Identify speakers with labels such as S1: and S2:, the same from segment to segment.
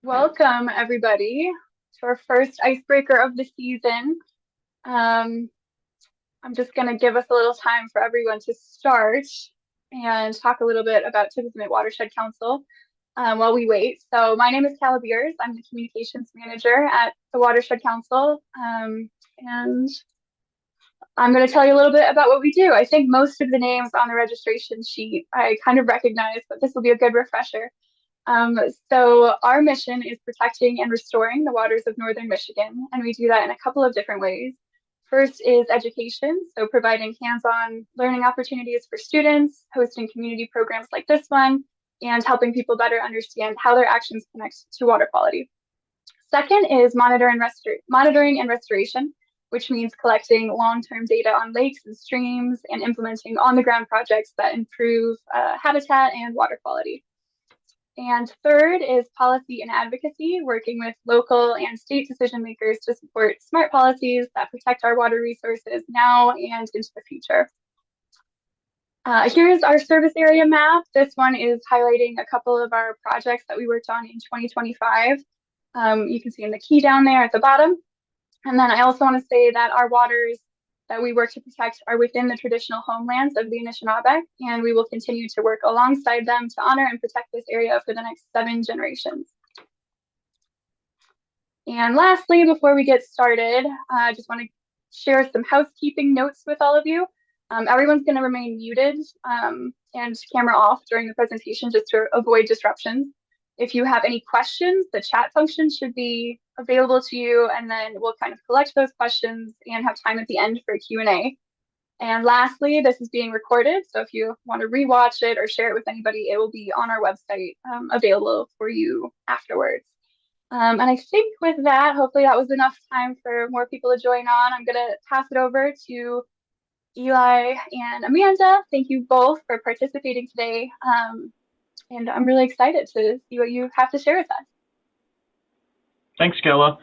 S1: Welcome, everybody, to our first icebreaker of the season. Um, I'm just going to give us a little time for everyone to start and talk a little bit about Mitt Watershed Council while we wait. So, my name is Calla Beers. I'm the communications manager at the Watershed Council, and I'm going to tell you a little bit about what we do. I think most of the names on the registration sheet I kind of recognize, but this will be a good refresher. So our mission is protecting and restoring the waters of northern Michigan, and we do that in a couple of different ways. First is education, so providing hands-on learning opportunities for students, hosting community programs like this one, and helping people better understand how their actions connect to water quality. Second is monitoring and restoration, which means collecting long-term data on lakes and streams and implementing on-the-ground projects that improve habitat and water quality. And third is policy and advocacy, working with local and state decision makers to support smart policies that protect our water resources now and into the future. Here's our service area map. This one is highlighting a couple of our projects that we worked on in 2025. You can see in the key down there at the bottom. And then I also want to say that our waters that we work to protect are within the traditional homelands of the Anishinaabe, and we will continue to work alongside them to honor and protect this area for the next 7 generations. And lastly, before we get started, I just want to share some housekeeping notes with all of you. Everyone's going to remain muted and camera off during the presentation just to avoid disruptions. If you have any questions, the chat function should be available to you, and then we'll kind of collect those questions and have time at the end for a Q&A. And lastly, this is being recorded, so if you want to rewatch it or share it with anybody, it will be on our website available for you afterwards. And I think with that, hopefully that was enough time for more people to join on. I'm going to pass it over to Eli and Amanda. Thank you both for participating today. And I'm really excited to see what you have to share with us.
S2: Thanks, Kella.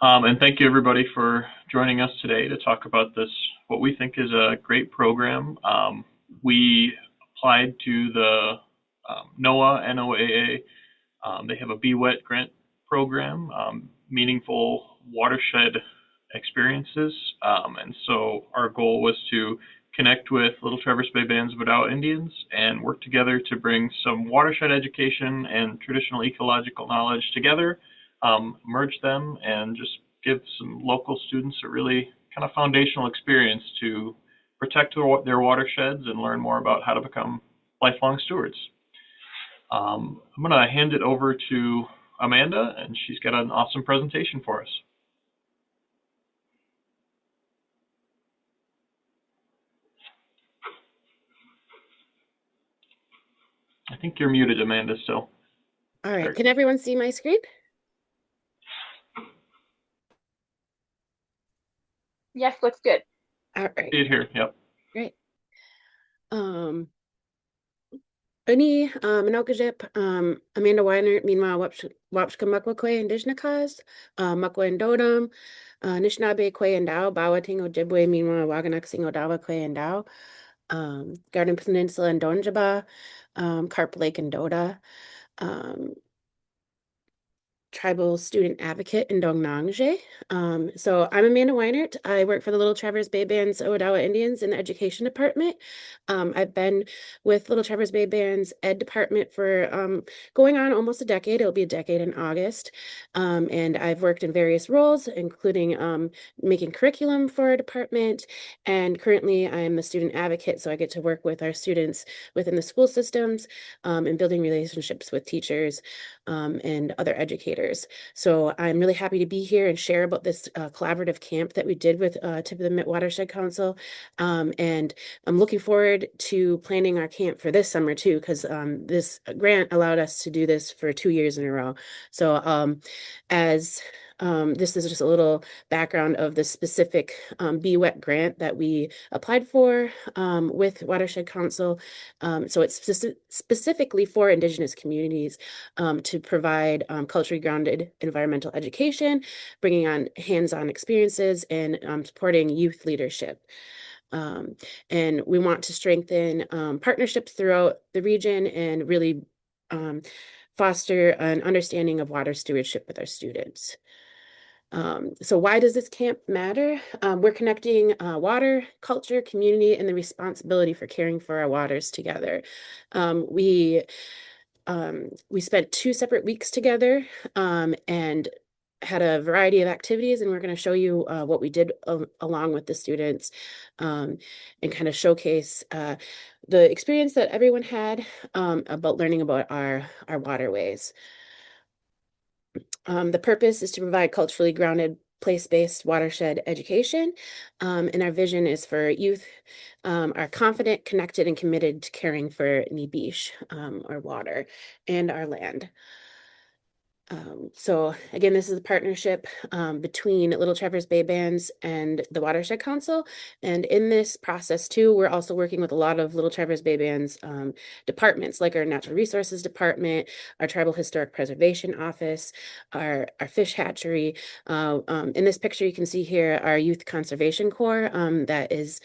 S2: And thank you, everybody, for joining us today to talk about this, what we think is a great program. We applied to the NOAA. They have a BWET grant program, meaningful watershed experiences. And so our goal was to connect with Little Traverse Bay bands of Odawa Indians and work together to bring some watershed education and traditional ecological knowledge together, merge them, and just give some local students a really kind of foundational experience to protect their watersheds and learn more about how to become lifelong stewards. I'm going to hand it over to Amanda, and she's got an awesome presentation for us. I think you're muted, Amanda, still.
S3: All right. Can everyone see my screen?
S1: Yes, looks good.
S3: All right.
S2: See it here. Yep.
S3: Great. Ani Minokajip, Amanda Weinert, meanwhile, Wapshkamukwe Indigenous, Mukwendodam, Nishnabé Kwe and Dao, Bawating Ojibwe, meanwhile, Waganaxing Odawa Kwe and Dao, Garden Peninsula and Donjaba, Carp Lake and Doda, tribal student advocate in Dongnangje. So I'm Amanda Weinert. I work for the Little Traverse Bay Band's Odawa Indians in the education department. I've been with Little Traverse Bay Band's ed department for going on almost a decade. It'll be a decade in August. And I've worked in various roles, including making curriculum for our department. And currently I'm the student advocate, so I get to work with our students within the school systems and building relationships with teachers and other educators. So I'm really happy to be here and share about this collaborative camp that we did with Tip of the Mitt Watershed Council. And I'm looking forward to planning our camp for this summer too, because this grant allowed us to do this for 2 years in a row. So this is just a little background of the specific BWET grant that we applied for with Watershed Council. So it's specifically for Indigenous communities to provide culturally grounded environmental education, bringing on hands-on experiences, and supporting youth leadership. And we want to strengthen partnerships throughout the region and really foster an understanding of water stewardship with our students. So why does this camp matter? We're connecting water, culture, community, and the responsibility for caring for our waters together. We spent 2 separate weeks together and had a variety of activities, and we're going to show you what we did along with the students and kind of showcase the experience that everyone had about learning about our waterways. The purpose is to provide culturally grounded, place-based watershed education, and our vision is for youth are confident, connected, and committed to caring for Nibiish, or water, and our land. So again, this is a partnership between Little Traverse Bay Bands and the Watershed Council. And in this process too, we're also working with a lot of Little Traverse Bay Bands departments, like our Natural Resources Department, our Tribal Historic Preservation Office, our fish hatchery. In this picture, you can see here our Youth Conservation Corps that is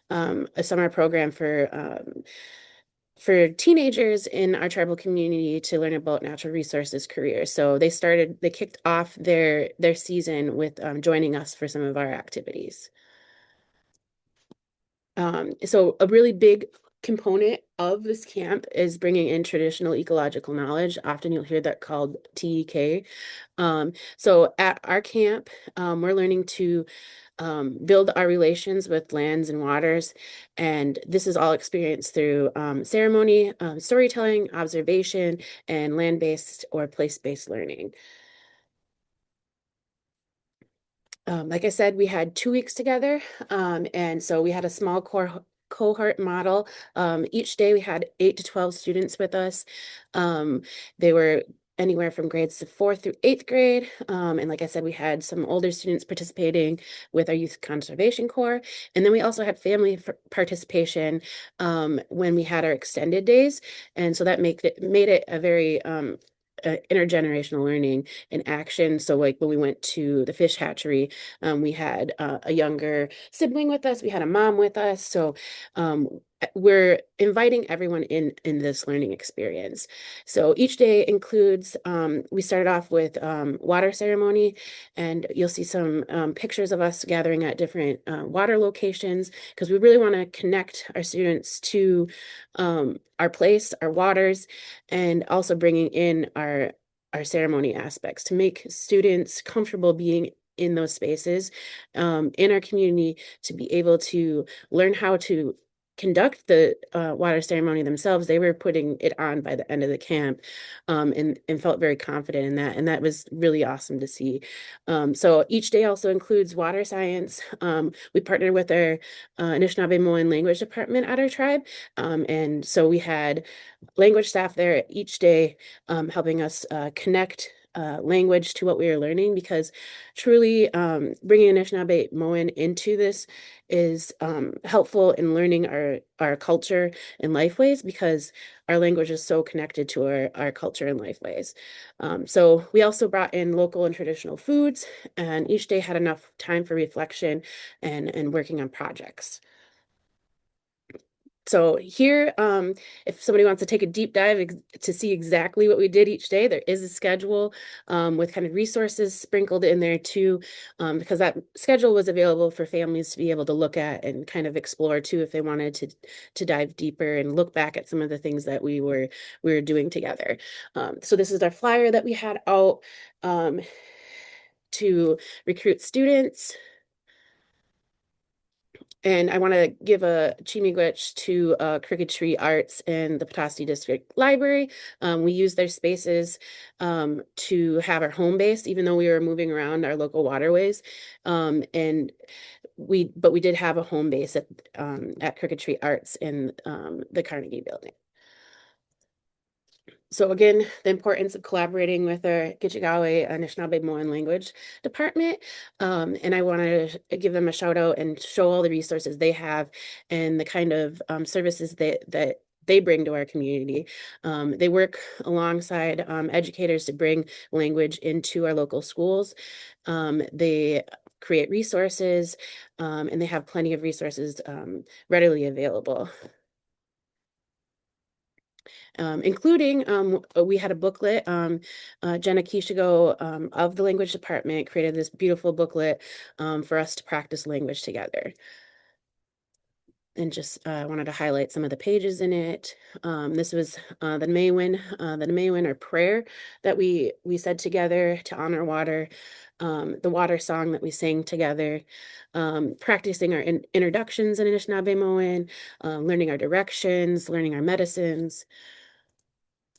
S3: a summer program for teenagers in our tribal community to learn about natural resources careers. So they kicked off their season with joining us for some of our activities. So a really big component of this camp is bringing in traditional ecological knowledge. Often you'll hear that called TEK. So at our camp, we're learning to build our relations with lands and waters. And this is all experienced through ceremony, storytelling, observation, and land-based or place-based learning. Like I said, we had 2 weeks together, and so we had a small cohort model. Each day we had 8 to 12 students with us. They were anywhere from grades to 4th through 8th grade. And like I said, we had some older students participating with our Youth Conservation Corps. And then we also had family participation when we had our extended days. And so that made it a very intergenerational learning in action. So like when we went to the fish hatchery, we had a younger sibling with us, we had a mom with us. So we're inviting everyone in this learning experience. So each day includes, we started off with water ceremony, and you'll see some pictures of us gathering at different water locations, because we really want to connect our students to our place, our waters, and also bringing in our ceremony aspects to make students comfortable being in those spaces in our community, to be able to learn how to conduct the water ceremony themselves. They were putting it on by the end of the camp, and felt very confident in that. And that was really awesome to see. So each day also includes water science. We partnered with our Anishinaabe language department at our tribe. And so we had language staff there each day helping us connect language to what we were learning, because truly bringing Anishinaabe into this is helpful in learning our culture and life ways, because our language is so connected to our culture and life ways. So we also brought in local and traditional foods, and each day had enough time for reflection and working on projects. So here, if somebody wants to take a deep dive to see exactly what we did each day, there is a schedule with kind of resources sprinkled in there too, because that schedule was available for families to be able to look at and kind of explore too, if they wanted to dive deeper and look back at some of the things that we were doing together. So this is our flyer that we had out to recruit students. And I want to give a Chimigwech to Crooked Tree Arts and the Petoskey District Library. We used their spaces to have our home base, even though we were moving around our local waterways. And we did have a home base at Crooked Tree Arts in the Carnegie Building. So again, the importance of collaborating with our Gitchagawe Anishinaabe language department. And I want to give them a shout out and show all the resources they have and the kind of services that they bring to our community. They work alongside educators to bring language into our local schools. They create resources, and they have plenty of resources readily available. including we had a booklet. Jenna Kishigo of the language department created this beautiful booklet for us to practice language together. And just wanted to highlight some of the pages in it. This was the Nimiigwechewendam or prayer that we said together to honor water, the water song that we sang together, practicing our introductions in Anishinaabe, learning our directions, learning our medicines.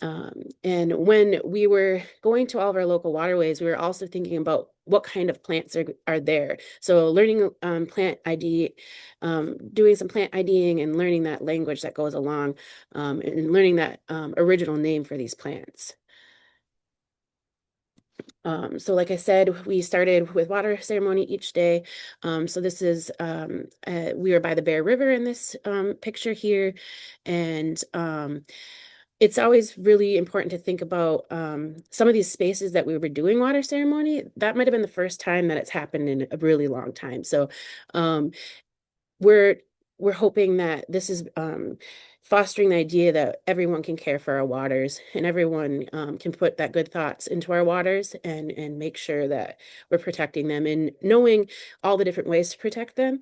S3: And when we were going to all of our local waterways, we were also thinking about what kind of plants are there. So learning plant ID, doing some plant IDing and learning that language that goes along, and learning that original name for these plants. So like I said, we started with water ceremony each day. So this is, we were by the Bear River in this picture here. And it's always really important to think about some of these spaces that we were doing water ceremony. That might have been the first time that it's happened in a really long time. So we're hoping that this is fostering the idea that everyone can care for our waters and everyone can put that good thoughts into our waters and make sure that we're protecting them and knowing all the different ways to protect them.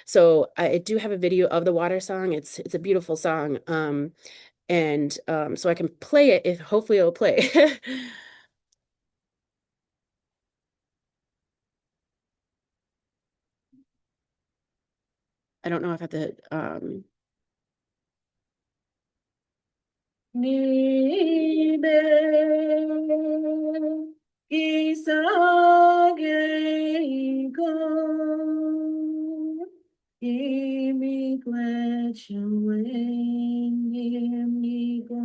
S3: So I do have a video of the water song. It's a beautiful song. And so I can play it if hopefully it'll play. I don't know if I have to Nibe Isagego Nimiigwechewendam Nibe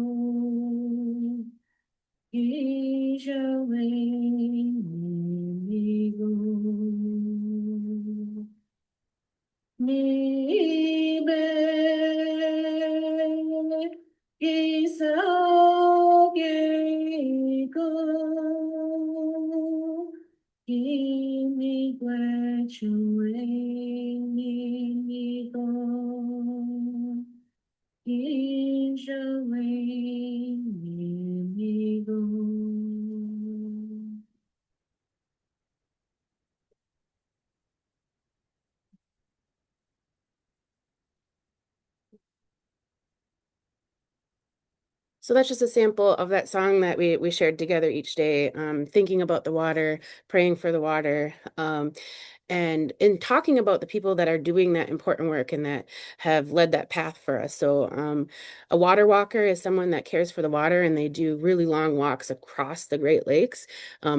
S3: Isagego Nimiigwechewendam Nibiish. So that's just a sample of that song that we shared together each day, thinking about the water, praying for the water, and in talking about the people that are doing that important work and that have led that path for us. So a water walker is someone that cares for the water and they do really long walks across the Great Lakes,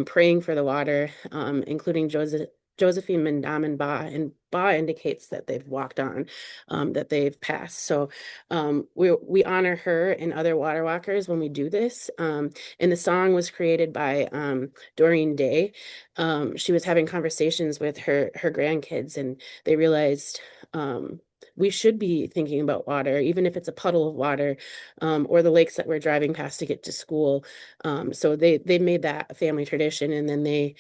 S3: praying for the water, including Josephine Mendam and Ba, and Ba indicates that they've walked on, that they've passed. So we honor her and other water walkers when we do this. And the song was created by Doreen Day. She was having conversations with her grandkids, and they realized we should be thinking about water, even if it's a puddle of water, or the lakes that we're driving past to get to school. So they made that a family tradition, and then they've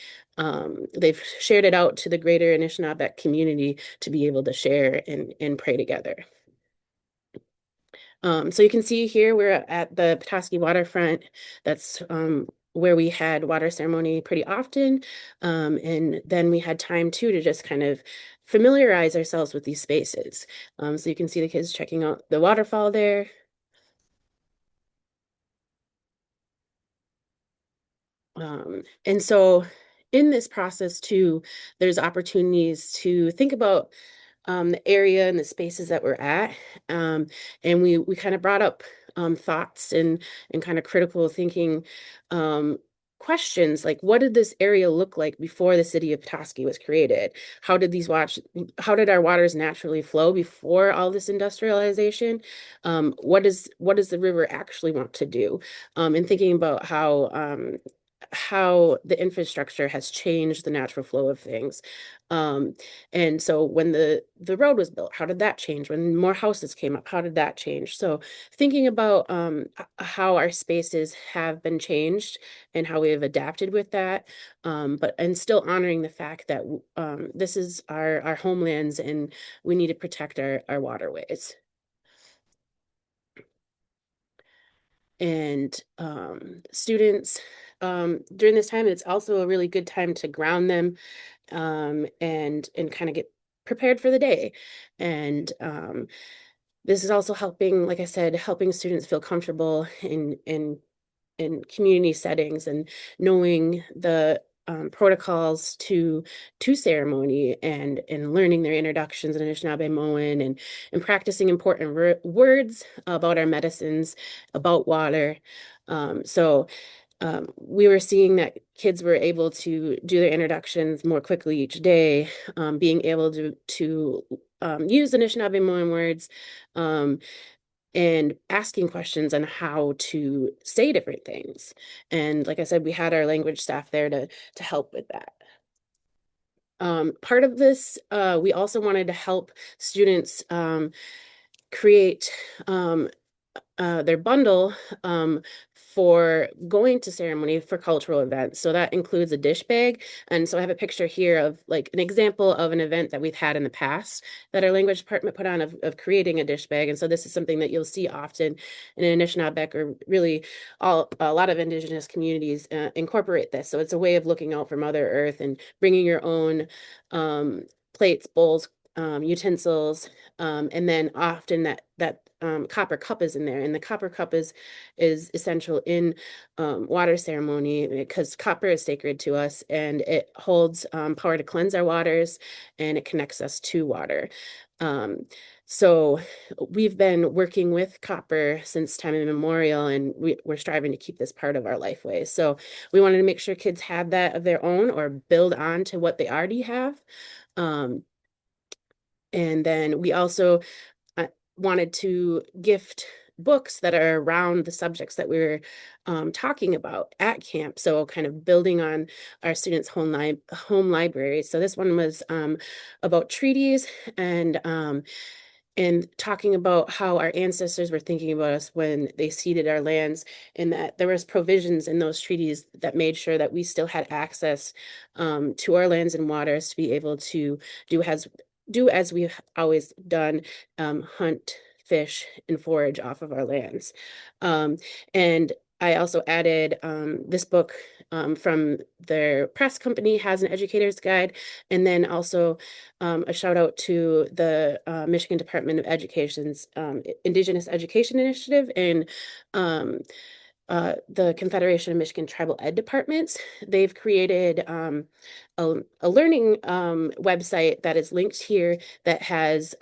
S3: shared it out to the greater Anishinaabe community to be able to share and pray together. So you can see here we're at the Petoskey waterfront. That's where we had water ceremony pretty often. And then we had time too to just kind of familiarize ourselves with these spaces. So you can see the kids checking out the waterfall there. And so in this process too, there's opportunities to think about the area and the spaces that we're at. And we kind of brought up thoughts and kind of critical thinking questions like, what did this area look like before the city of Petoskey was created? How did our waters naturally flow before all this industrialization? What does the river actually want to do? And thinking about how the infrastructure has changed the natural flow of things. And so when the road was built, how did that change? When more houses came up, how did that change? So thinking about how our spaces have been changed and how we have adapted with that, and still honoring the fact that this is our homelands and we need to protect our waterways. and students during this time. It's also a really good time to ground them and kind of get prepared for the day. And this is also helping, like I said, helping students feel comfortable in community settings and knowing the protocols to ceremony and learning their introductions in Anishinaabe and practicing important words about our medicines, about water. So we were seeing that kids were able to do their introductions more quickly each day, being able to use Anishinaabe words, and asking questions on how to say different things. And like I said, we had our language staff there to help with that. Part of this, we also wanted to help students create their bundle for going to ceremony for cultural events. So that includes a dish bag. And so I have a picture here of like an example of an event that we've had in the past that our language department put on of creating a dish bag. And so this is something that you'll see often in Anishinaabe, or really a lot of Indigenous communities incorporate this. So it's a way of looking out for Mother Earth and bringing your own plates, bowls, utensils, and then often that copper cup is in there, and the copper cup is essential in water ceremony because copper is sacred to us, and it holds power to cleanse our waters, and it connects us to water. So we've been working with copper since time immemorial, and we're striving to keep this part of our lifeway. So we wanted to make sure kids have that of their own or build on to what they already have. And then we also wanted to gift books that are around the subjects that we were talking about at camp. So kind of building on our students' home library. So this one was about treaties and talking about how our ancestors were thinking about us when they ceded our lands, and that there was provisions in those treaties that made sure that we still had access to our lands and waters to be able to do as we've always done, hunt, fish, and forage off of our lands. And I also added this book from their press company has an educator's guide, and then also a shout out to the Michigan Department of Education's Indigenous Education Initiative and the Confederation of Michigan Tribal Ed Departments. They've created a learning website that is linked here that has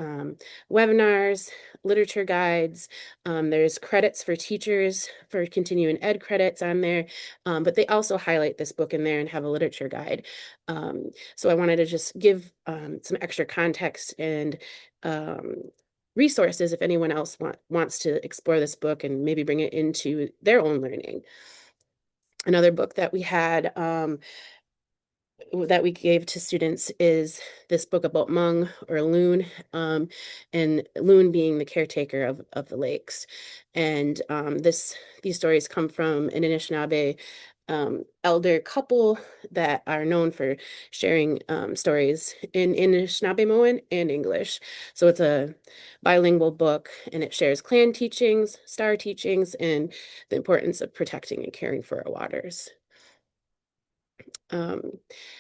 S3: webinars, literature guides. There's credits for teachers for continuing ed credits on there, but they also highlight this book in there and have a literature guide. So I wanted to just give some extra context and resources if anyone else wants to explore this book and maybe bring it into their own learning. Another book that we had that we gave to students is this book about Hmong or Loon, and Loon being the caretaker of the lakes. And these stories come from an Anishinaabe elder couple that are known for sharing stories in Anishinaabe and English. So it's a bilingual book, and it shares clan teachings, star teachings, and the importance of protecting and caring for our waters.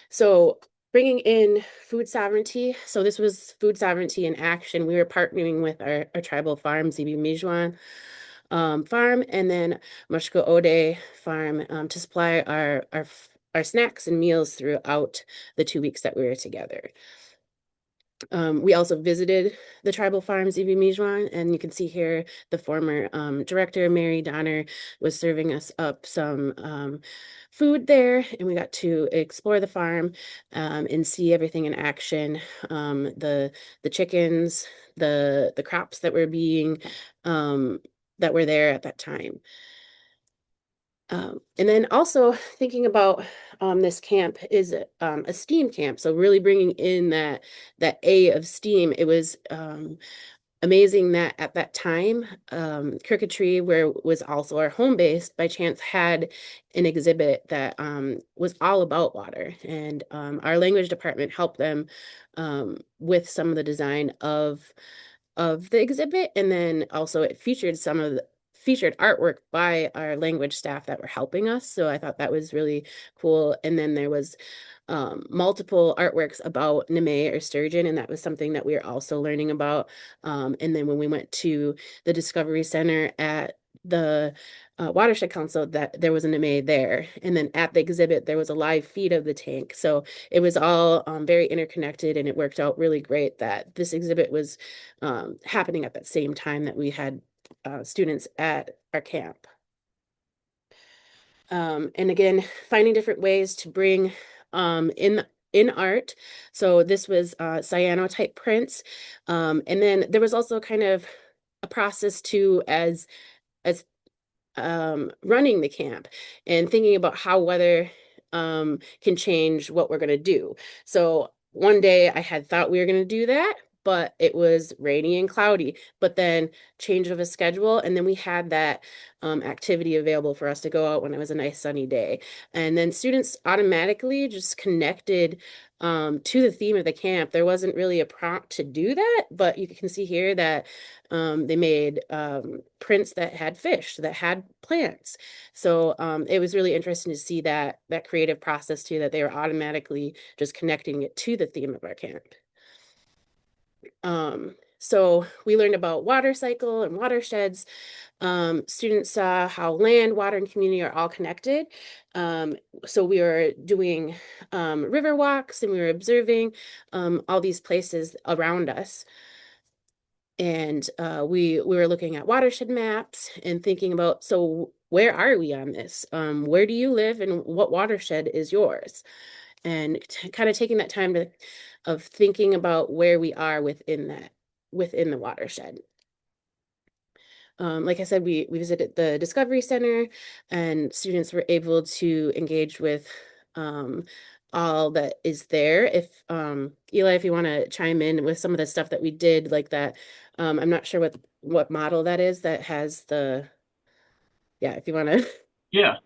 S3: So bringing in food sovereignty. So this was food sovereignty in action. We were partnering with our tribal farm, Nimiigwechewendam farm, and then Mushko Ode farm to supply our snacks and meals throughout the 2 weeks that we were together. We also visited the tribal farms, Nimiigwechewendam, and you can see here the former director, Mary Donner, was serving us up some food there, and we got to explore the farm and see everything in action. The chickens, the crops that were being that were there at that time. And then also thinking about this camp is a STEAM camp. So really bringing in that A of STEAM. It was amazing that at that time, Cricketry, where was also our home base, by chance had an exhibit that was all about water. And our language department helped them with some of the design of the exhibit. And then also it featured some of featured artwork by our language staff that were helping us. So I thought that was really cool. And then there was multiple artworks about Nime or sturgeon, and that was something that we were also learning about. And then when we went to the Discovery Center at the Watershed Council, that there was an Nime there. And then at the exhibit, there was a live feed of the tank. So it was all very interconnected, and it worked out really great that this exhibit was happening at that same time that we had students at our camp. And again, finding different ways to bring in art. So this was cyanotype prints. And then there was also kind of a process too as running the camp and thinking about how weather can change what we're going to do. So one day I had thought we were going to do that, but it was rainy and cloudy, but then change of a schedule. And then we had that activity available for us to go out when it was a nice sunny day. And then students automatically just connected to the theme of the camp. There wasn't really a prompt to do that, but you can see here that they made prints that had fish, that had plants. So it was really interesting to see that creative process too, that they were automatically just connecting it to the theme of our camp. So we learned about water cycle and watersheds. Students saw how land, water, and community are all connected. So we were doing river walks, and we were observing all these places around us. And we were looking at watershed maps and thinking about, so where are we on this? Where do you live, and what watershed is yours? And kind of taking that time of thinking about where we are within the watershed. Like I said, we visited the Discovery Center, and students were able to engage with all that is there. If Eli, if you want to chime in with some of the stuff that we did, like that, I'm not sure what model that is that has the, yeah, if you want to.
S2: Yeah.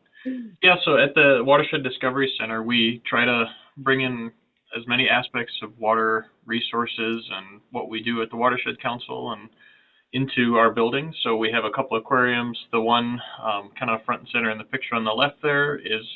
S2: Yeah, so at the Watershed Discovery Center, we try to bring in as many aspects of water resources and what we do at the Watershed Council and into our building. So we have a couple aquariums. The one kind of front and center in the picture on the left there is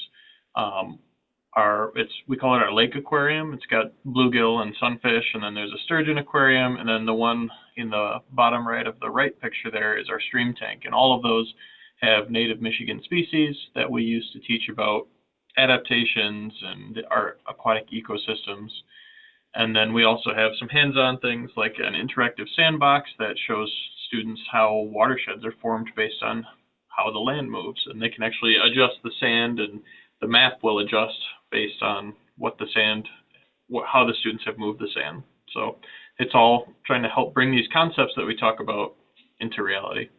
S2: we call it our lake aquarium. It's got bluegill and sunfish, and then there's a sturgeon aquarium, and then the one in the bottom right of the right picture there is our stream tank. And all of those have native Michigan species that we use to teach about adaptations and our aquatic ecosystems. And then we also have some hands-on things like an interactive sandbox that shows students how watersheds are formed based on how the land moves. And they can actually adjust the sand, and the map will adjust based on how the students have moved the sand. So it's all trying to help bring these concepts that we talk about into reality.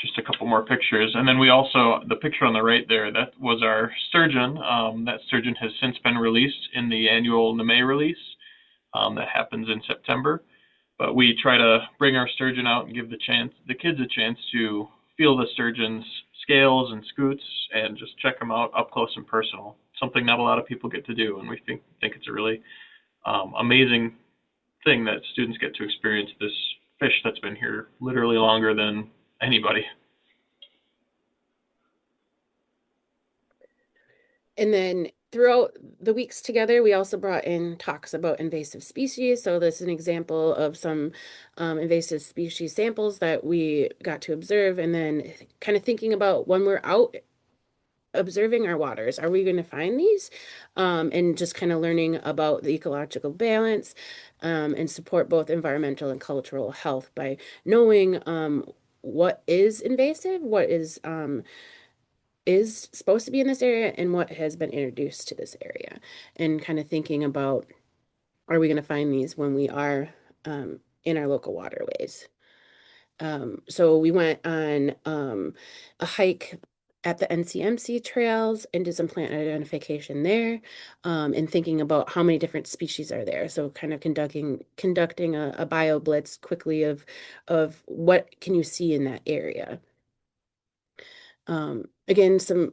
S2: Just a couple more pictures. And then we also, the picture on the right there, that was our sturgeon. That sturgeon has since been released in the annual Nime release that happens in September. But we try to bring our sturgeon out and give the kids a chance to feel the sturgeon's scales and scutes and just check them out up close and personal. Something not a lot of people get to do, and we think it's a really amazing thing that students get to experience this fish that's been here literally longer than anybody.
S3: And then throughout the weeks together, we also brought in talks about invasive species. So this is an example of some invasive species samples that we got to observe, and then kind of thinking about when we're out observing our waters, are we going to find these? And just kind of learning about the ecological balance and support both environmental and cultural health by knowing what is invasive, what is supposed to be in this area, and what has been introduced to this area, and kind of thinking about, are we going to find these when we are in our local waterways? So we went on a hike at the NCMC trails and did some plant identification there, and thinking about how many different species are there. So kind of conducting a bio blitz quickly of what can you see in that area. Again, some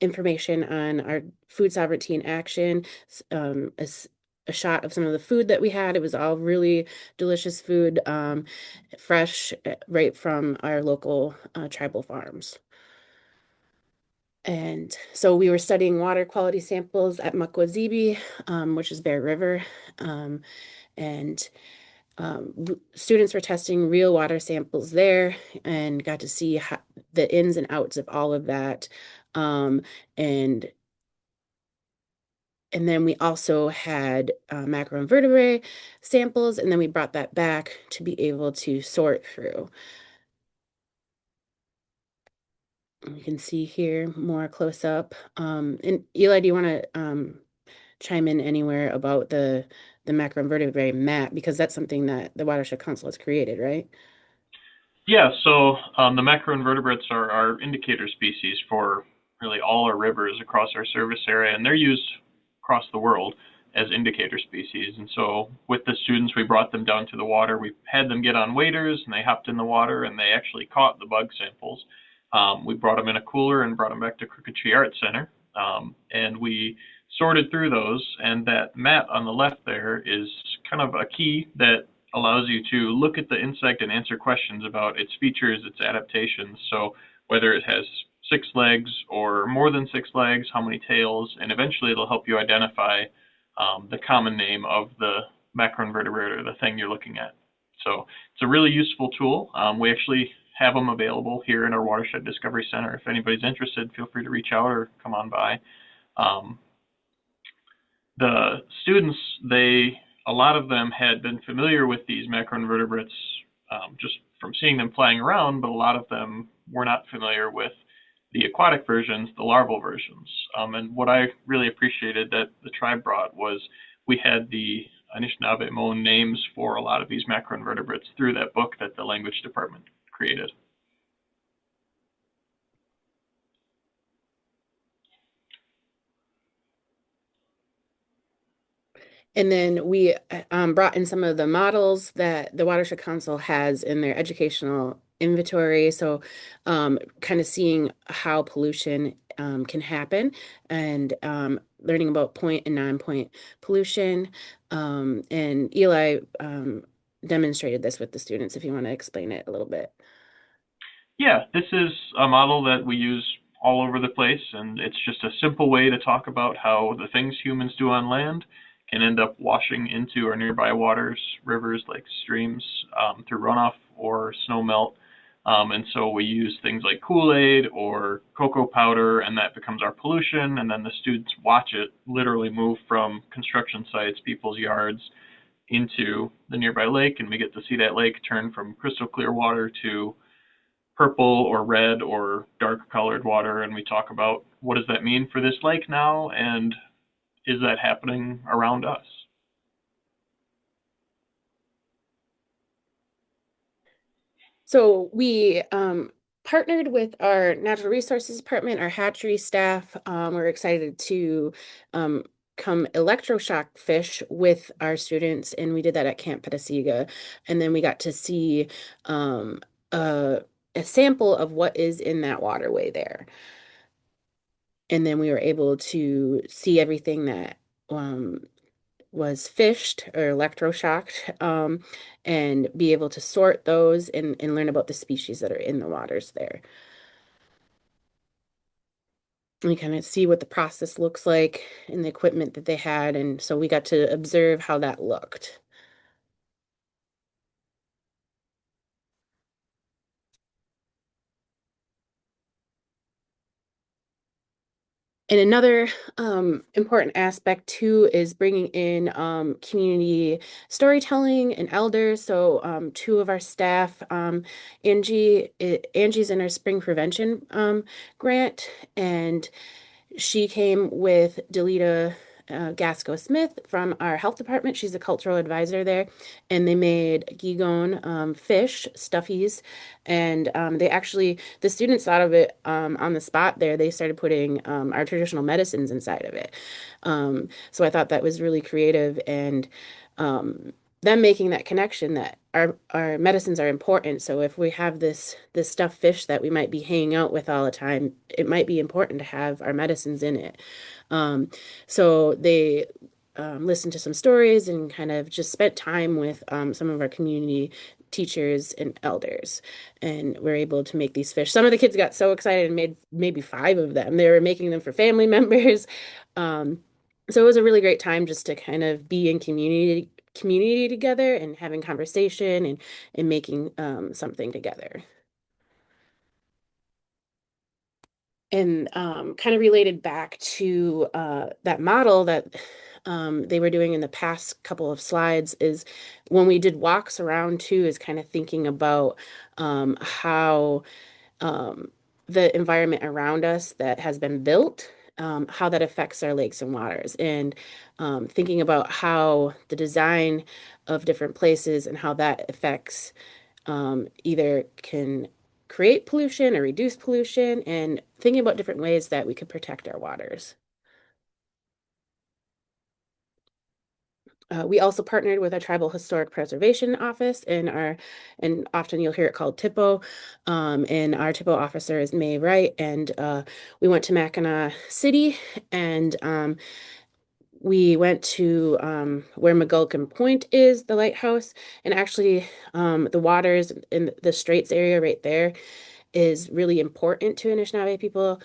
S3: information on our food sovereignty in action, a shot of some of the food that we had. It was all really delicious food, fresh, right from our local tribal farms. And so we were studying water quality samples at Mukwazebe, which is Bear River. And students were testing real water samples there and got to see the ins and outs of all of that. And then we also had macroinvertebrate samples, and then we brought that back to be able to sort through. You can see here more close up. And Eli, do you want to chime in anywhere about the macroinvertebrate map? Because that's something that the Watershed Council has created, right?
S2: Yeah, so the macroinvertebrates are our indicator species for really all our rivers across our service area, and they're used across the world as indicator species. And so with the students, we brought them down to the water. We had them get on waders, and they hopped in the water, and they actually caught the bug samples. We brought them in a cooler and brought them back to Crooked Tree Art Center, and we sorted through those. And that map on the left there is kind of a key that allows you to look at the insect and answer questions about its features, its adaptations. So whether it has 6 legs or more than 6 legs, how many tails, and eventually it'll help you identify the common name of the macroinvertebrate or the thing you're looking at. So it's a really useful tool. We actually have them available here in our Watershed Discovery Center. If anybody's interested, feel free to reach out or come on by. The students, a lot of them had been familiar with these macroinvertebrates just from seeing them flying around, but a lot of them were not familiar with the aquatic versions, the larval versions. And what I really appreciated that the tribe brought was we had the Anishinaabe names for a lot of these macroinvertebrates through that book that the language department created.
S3: And then we brought in some of the models that the Watershed Council has in their educational inventory. So kind of seeing how pollution can happen and learning about point and non-point pollution. And Eli demonstrated this with the students, if you want to explain it a little bit.
S2: Yeah, this is a model that we use all over the place, and it's just a simple way to talk about how the things humans do on land can end up washing into our nearby waters, rivers, like streams, through runoff or snow melt. And so we use things like Kool-Aid or cocoa powder, and that becomes our pollution. And then the students watch it literally move from construction sites, people's yards, into the nearby lake, and we get to see that lake turn from crystal clear water to purple or red or dark colored water. And we talk about what does that mean for this lake now, and is that happening around us?
S3: So we partnered with our natural resources department, our hatchery staff. We're excited to come electroshock fish with our students, and we did that at Camp Petasiga. And then we got to see a sample of what is in that waterway there. And then we were able to see everything that was fished or electroshocked, and be able to sort those and learn about the species that are in the waters there. We kind of see what the process looks like and the equipment that they had, and so we got to observe how that looked. And another important aspect too is bringing in community storytelling and elders. So 2 of our staff, Angie's in our spring prevention grant, and she came with Delita Gasco Smith from our health department. She's a cultural advisor there, and they made Gigon fish stuffies, and the students thought of it on the spot there. They started putting our traditional medicines inside of it. So I thought that was really creative, and them making that connection that our medicines are important. So if we have this stuffed fish that we might be hanging out with all the time, it might be important to have our medicines in it. So they listened to some stories and kind of just spent time with some of our community teachers and elders, and we're able to make these fish. Some of the kids got so excited and made maybe 5 of them. They were making them for family members. Um, so it was a really great time just to kind of be in community together and having conversation and making something together. And kind of related back to that model that they were doing in the past couple of slides is when we did walks around too, is kind of thinking about how um, the environment around us that has been built, how that affects our lakes and waters, and thinking about how the design of different places and how that affects either can create pollution or reduce pollution, and thinking about different ways that we could protect our waters. We also partnered with a tribal historic preservation office and often you'll hear it called TIPO. And our TIPO officer is May Wright. And we went to Mackinac City, and we went to where McGulkin Point is, the lighthouse, and actually the waters in the Straits area right there is really important to Anishinaabe people,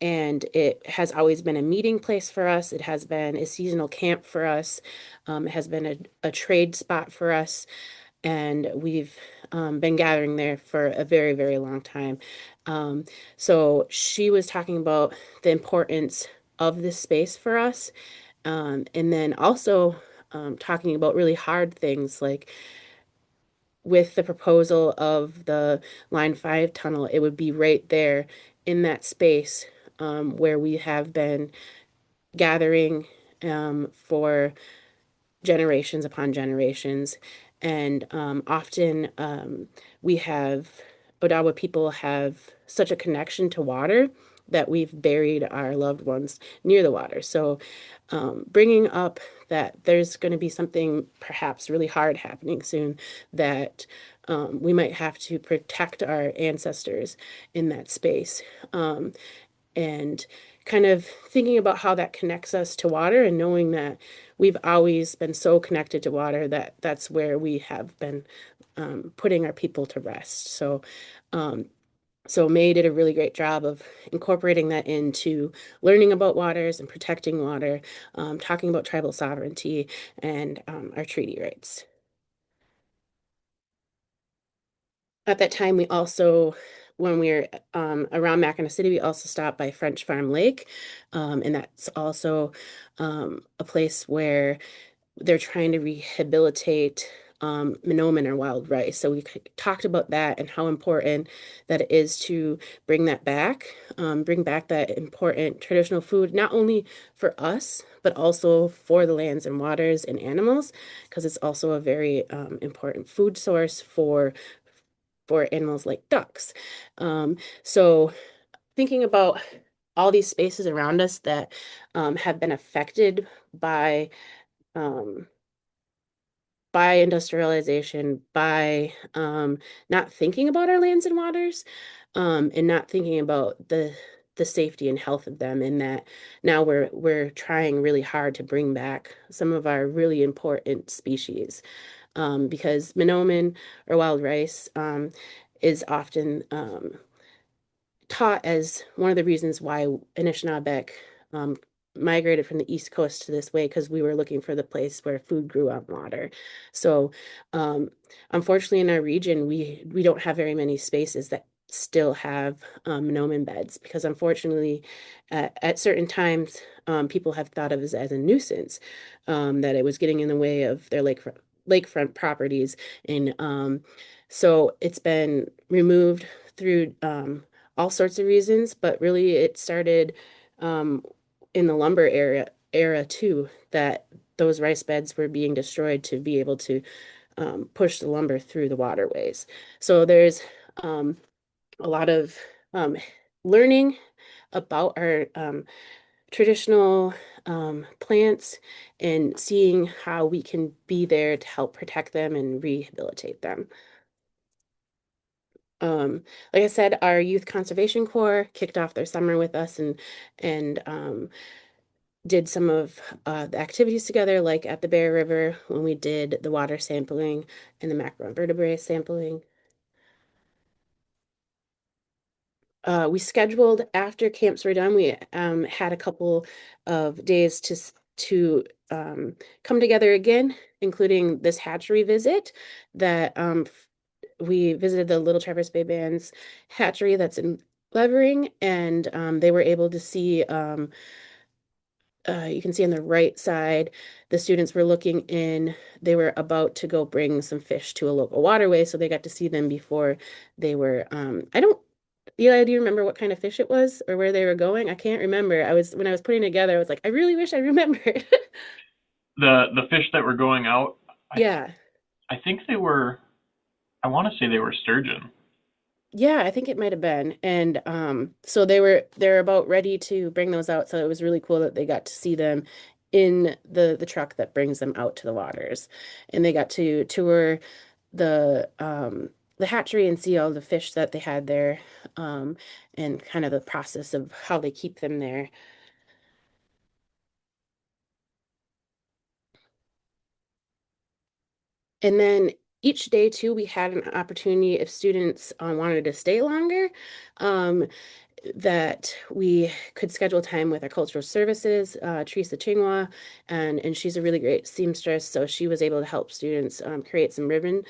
S3: and it has always been a meeting place for us. It has been a seasonal camp for us. It has been a trade spot for us, and we've been gathering there for a very, very long time. So she was talking about the importance of this space for us, and then also talking about really hard things like with the proposal of the Line 5 tunnel, it would be right there in that space where we have been gathering for generations upon generations. And often we have, Odawa people have such a connection to water that we've buried our loved ones near the water. So bringing up that there's going to be something perhaps really hard happening soon, that we might have to protect our ancestors in that space. And kind of thinking about how that connects us to water, and knowing that we've always been so connected to water that that's where we have been putting our people to rest. Um, so May did a really great job of incorporating that into learning about waters and protecting water, talking about tribal sovereignty and our treaty rights. At that time, we also, when we were around Mackinac City, we also stopped by French Farm Lake, and that's also a place where they're trying to rehabilitate Minoman or wild rice. So we talked about that and how important that it is to bring back that important traditional food, not only for us, but also for the lands and waters and animals, because it's also a very important food source for animals like ducks. So thinking about all these spaces around us that have been affected um, by industrialization, by not thinking about our lands and waters, and not thinking about the safety and health of them, and that now we're trying really hard to bring back some of our really important species, because Minoman or wild rice is often taught as one of the reasons why Anishinaabeg um, migrated from the East Coast to this way, because we were looking for the place where food grew on water. So, um, unfortunately, in our region, we don't have very many spaces that still have Minoman beds, because unfortunately, at certain times, people have thought of it as a nuisance, that it was getting in the way of their lakefront properties, and so it's been removed through all sorts of reasons, but really it started um, in the lumber era too, that those rice beds were being destroyed to be able to push the lumber through the waterways. So there's um, a lot of learning about our traditional plants and seeing how we can be there to help protect them and rehabilitate them. Um, like I said, our Youth Conservation Corps kicked off their summer with us, and did some of the activities together, like at the Bear River when we did the water sampling and the macroinvertebrate sampling. We scheduled after camps were done. We had a couple of days to come together again, including this hatchery visit that we visited the Little Traverse Bay Band's hatchery that's in Levering, and they were able to see. You can see on the right side, the students were looking in. They were about to go bring some fish to a local waterway, so they got to see them before they were. I don't. Yeah, do you remember what kind of fish it was or where they were going? I can't remember. When I was putting it together, I was like, I really wish I remembered.
S2: The fish that were going out, I
S3: Yeah.
S2: I think they were. I want to say they were sturgeon.
S3: Yeah, I think it might have been. And so they're about ready to bring those out. So it was really cool that they got to see them in the truck that brings them out to the waters. And they got to tour the hatchery and see all the fish that they had there, and kind of the process of how they keep them there. And then each day too, we had an opportunity if students wanted to stay longer, um, that we could schedule time with our cultural services, Teresa Chingwa, and she's a really great seamstress, so she was able to help students create some ribbon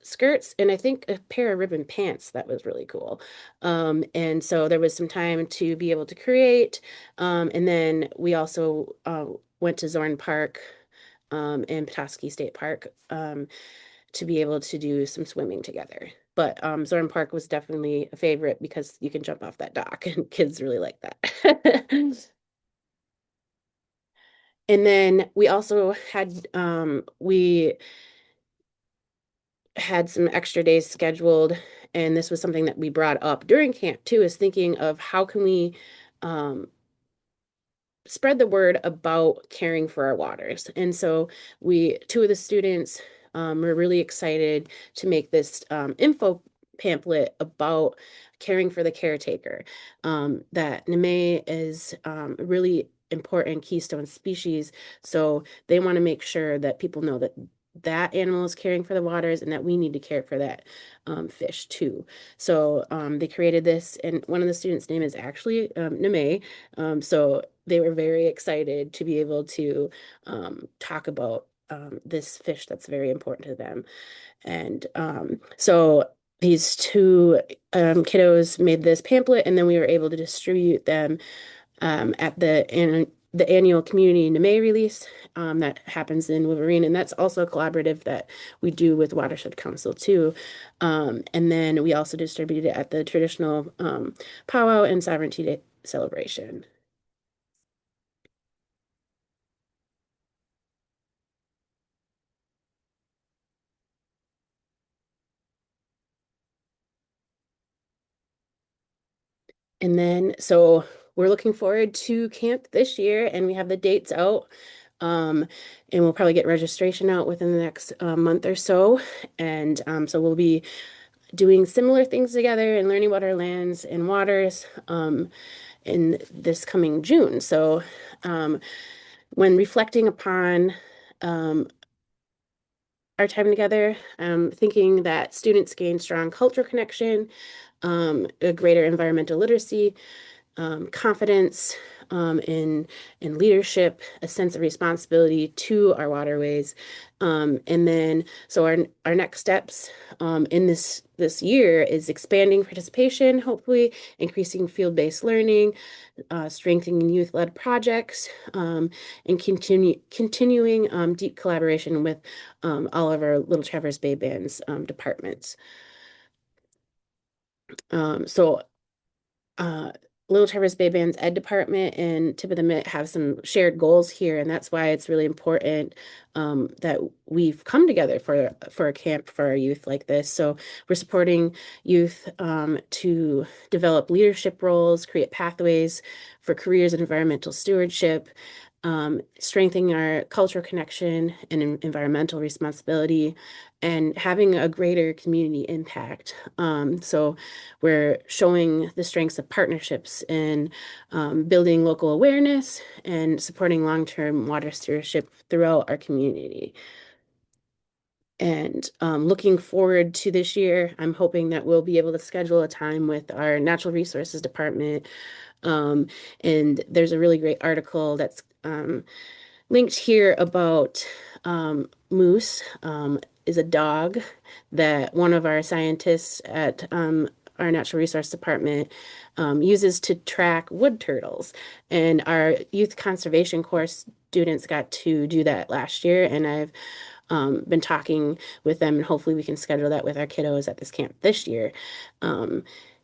S3: skirts and I think a pair of ribbon pants that was really cool. And so there was some time to be able to create, and then we also went to Zorn Park and Petoskey State Park to be able to do some swimming together. But Zorn Park was definitely a favorite because you can jump off that dock and kids really like that. And then we had some extra days scheduled, and this was something that we brought up during camp too, is thinking of how can we um, spread the word about caring for our waters. And so two of the students were really excited to make this info pamphlet about caring for the caretaker. That Nime is a really important keystone species. So they want to make sure that people know that that animal is caring for the waters and that we need to care for that fish too. So they created this, and one of the students' name is actually Nime. So they were very excited to be able to talk about this fish that's very important to them. And so these two kiddos made this pamphlet, and then we were able to distribute them at the annual community Nime release that happens in Wolverine, and that's also a collaborative that we do with Watershed Council too. And then we also distribute it at the traditional powwow and sovereignty day celebration. And then, so we're looking forward to camp this year, and we have the dates out. And we'll probably get registration out within the next month or so. And so we'll be doing similar things together and learning about our lands and waters in this coming June. So when reflecting upon our time together, thinking that students gain strong cultural connection, a greater environmental literacy, confidence in leadership, a sense of responsibility to our waterways. And then, so our next steps in this year is expanding participation, hopefully increasing field-based learning, strengthening youth-led projects, and continuing deep collaboration with all of our Little Traverse Bay Band's departments. So Little Traverse Bay Band's Ed Department and Tip of the Mitt have some shared goals here, and that's why it's really important that we've come together for a camp for our youth like this. So we're supporting youth to develop leadership roles, create pathways for careers in environmental stewardship, strengthening our cultural connection and environmental responsibility, and having a greater community impact. So we're showing the strengths of partnerships and building local awareness and supporting long-term water stewardship throughout our community. And looking forward to this year, I'm hoping that we'll be able to schedule a time with our Natural Resources Department. And there's a really great article that's linked here about Moose is a dog that one of our scientists at our Natural Resource Department uses to track wood turtles. And our youth conservation course students got to do that last year, and I've been talking with them, and hopefully we can schedule that with our kiddos at this camp this year.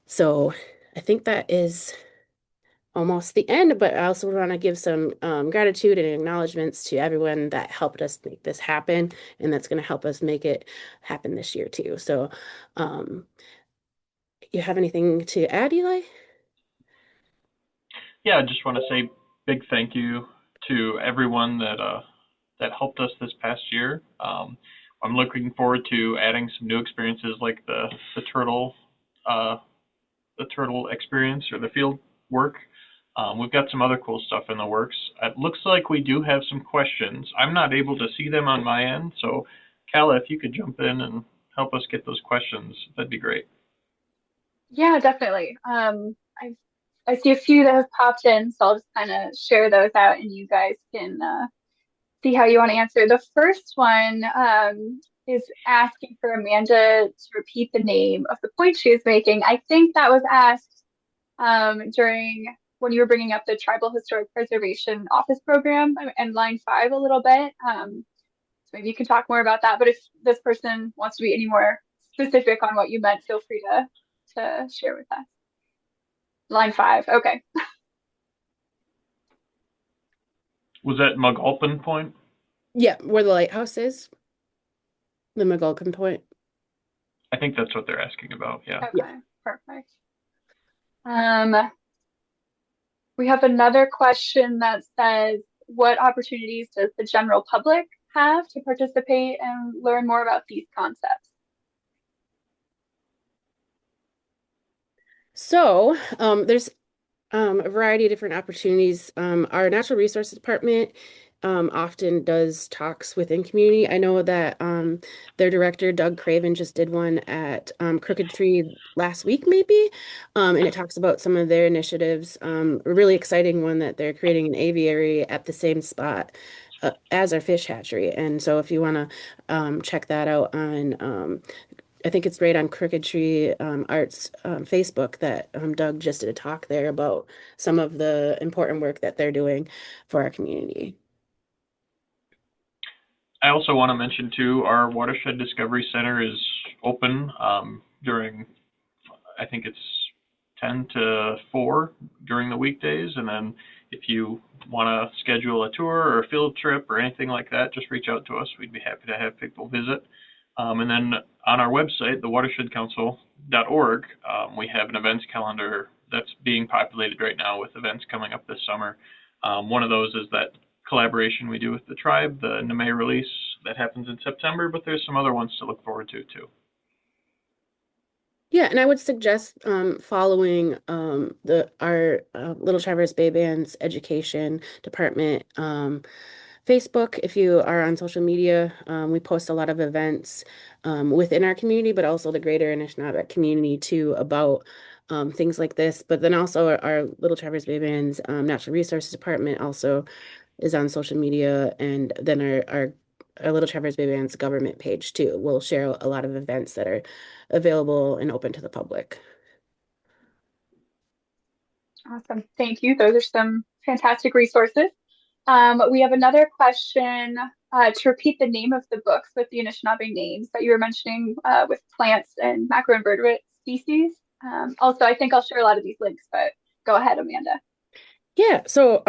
S3: So I think that is almost the end, but I also want to give some gratitude and acknowledgments to everyone that helped us make this happen, and that's going to help us make it happen this year too. So, you have anything to add, Eli?
S2: Yeah, I just want to say big thank you to everyone that helped us this past year. I'm looking forward to adding some new experiences like the turtle uh, the turtle experience or the field work. We've got some other cool stuff in the works. It looks like we do have some questions. I'm not able to see them on my end, so Kala, if you could jump in and help us get those questions, that'd be great.
S1: Yeah, definitely. I see a few that have popped in, so I'll just kind of share those out, and you guys can see how you want to answer. The first one is asking for Amanda to repeat the name of the point she was making. I think that was asked during when you were bringing up the Tribal Historic Preservation Office Program and line 5 a little bit. So maybe you can talk more about that. But if this person wants to be any more specific on what you meant, feel free to share with us. Line 5. Okay.
S2: Was that Mugalpin Point?
S3: Yeah, where the lighthouse is, the McGulkin Point.
S2: I think that's what they're asking about. Yeah.
S3: Yeah.
S1: Okay. Perfect. We have another question that says, what opportunities does the general public have to participate and learn more about these concepts?
S3: So, there's a variety of different opportunities. Our Natural Resources Department often does talks within community. I know that their director, Doug Craven, just did one at Crooked Tree last week, maybe, and it talks about some of their initiatives. A really exciting one that they're creating an aviary at the same spot as our fish hatchery. And so if you want to check that out on I think it's right on Crooked Tree Arts Facebook that Doug just did a talk there about some of the important work that they're doing for our community.
S2: I also want to mention too, our Watershed Discovery Center is open during, I think it's 10 to 4 during the weekdays, and then if you want to schedule a tour or a field trip or anything like that, just reach out to us. We'd be happy to have people visit. And then on our website, thewatershedcouncil.org, we have an events calendar that's being populated right now with events coming up this summer. One of those is that collaboration we do with the tribe, the Nime release that happens in September, but there's some other ones to look forward to too.
S3: Yeah, and I would suggest following our Little Traverse Bay Band's education department Facebook. If you are on social media, we post a lot of events within our community, but also the greater Anishinaabe community too about things like this. But then also our Little Traverse Bay Band's Natural Resources Department also is on social media, and then our Little Traverse Bay Band's government page too. We'll share a lot of events that are available and open to the public.
S1: Awesome. Thank you. Those are some fantastic resources. We have another question to repeat the name of the books with the Anishinaabe names that you were mentioning with plants and macroinvertebrate species. Also, I think I'll share a lot of these links, but go ahead, Amanda.
S3: Yeah, so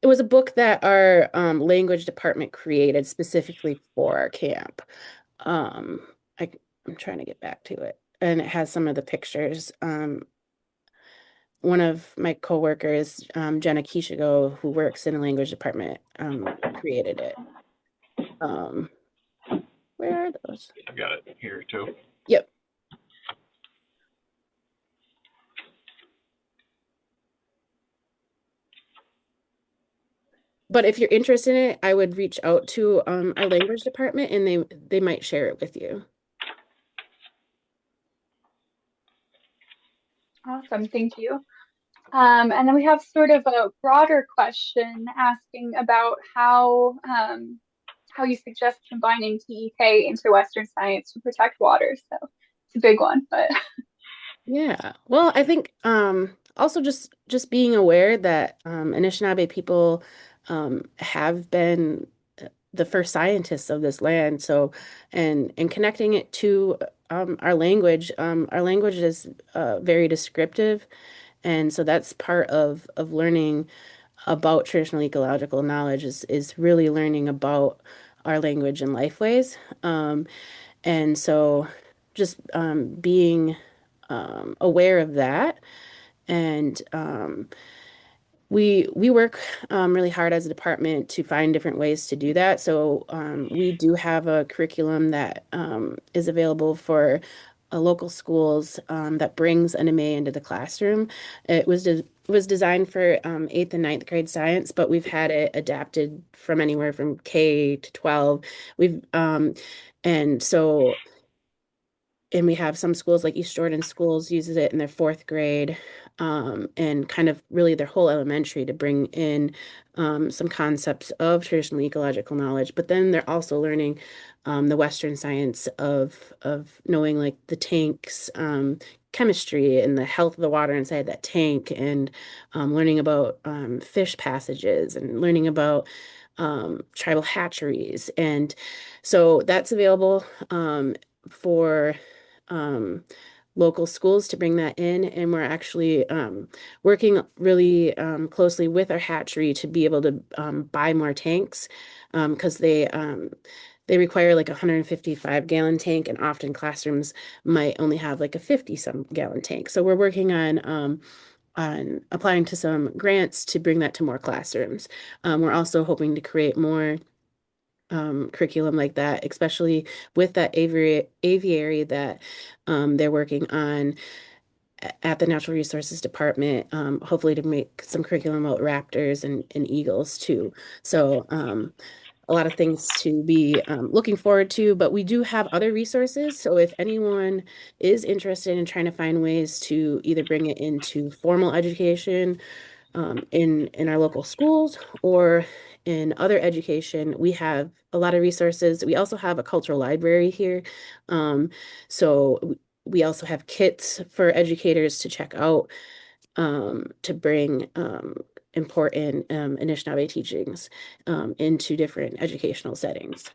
S3: it was a book that our language department created specifically for our camp. Um, I'm trying to get back to it, and it has some of the pictures. one of my coworkers, Jenna Kishigo, who works in the language department, created it. Where are those?
S2: I've got it here too.
S3: Yep. But if you're interested in it, I would reach out to our language department and they might share it with you.
S1: Awesome, thank you. And then we have sort of a broader question asking about how you suggest combining TEK into Western science to protect water. So it's a big one, but
S3: Yeah. Well, I think also just being aware that Anishinaabe people have been the first scientists of this land. So and connecting it to our language is very descriptive. And so that's part of learning about traditional ecological knowledge is really learning about our language and lifeways. And so just being aware of that. And we work really hard as a department to find different ways to do that. So we do have a curriculum that is available for local schools that brings anime into the classroom. It was designed for 8th and 9th grade science, but we've had it adapted from anywhere from K to 12. We've and so and we have some schools like East Jordan schools uses it in their 4th grade, and kind of really their whole elementary to bring in some concepts of traditional ecological knowledge. But then they're also learning the Western science of knowing like the tanks, chemistry and the health of the water inside that tank, and learning about fish passages and learning about tribal hatcheries. And so that's available for local schools to bring that in. And we're actually working really closely with our hatchery to be able to buy more tanks because they require like a 155-gallon tank, and often classrooms might only have like a 50-some gallon tank. So we're working on applying to some grants to bring that to more classrooms. We're also hoping to create more curriculum like that, especially with that aviary that they're working on at the Natural Resources Department, hopefully to make some curriculum about raptors and eagles too. So a lot of things to be looking forward to, but we do have other resources. So if anyone is interested in trying to find ways to either bring it into formal education in our local schools or in other education, we have a lot of resources. We also have a cultural library here. So we also have kits for educators to check out to bring important Anishinaabe teachings into different educational settings.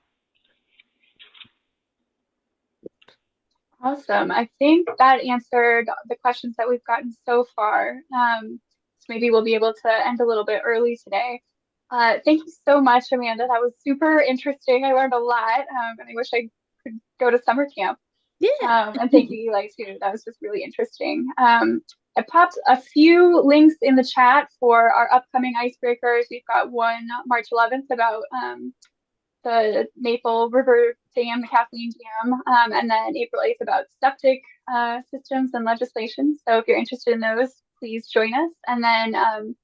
S1: awesome. I think that answered the questions that we've gotten so far. So maybe we'll be able to end a little bit early today. Thank you so much, Amanda. That was super interesting. I learned a lot, and I wish I could go to summer camp.
S3: Yeah.
S1: And thank you, Eli, too. That was just really interesting. I popped a few links in the chat for our upcoming icebreakers. We've got one March 11th about the Maple River Dam, the Kathleen Dam, and then April 8th about septic systems and legislation. So if you're interested in those, please join us. And then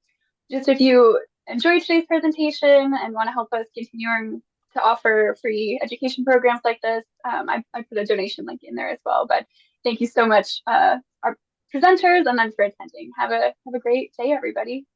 S1: just if you enjoyed today's presentation and want to help us continuing to offer free education programs like this, I put a donation link in there as well. But thank you so much, our presenters, and then for attending. Have a great day, everybody.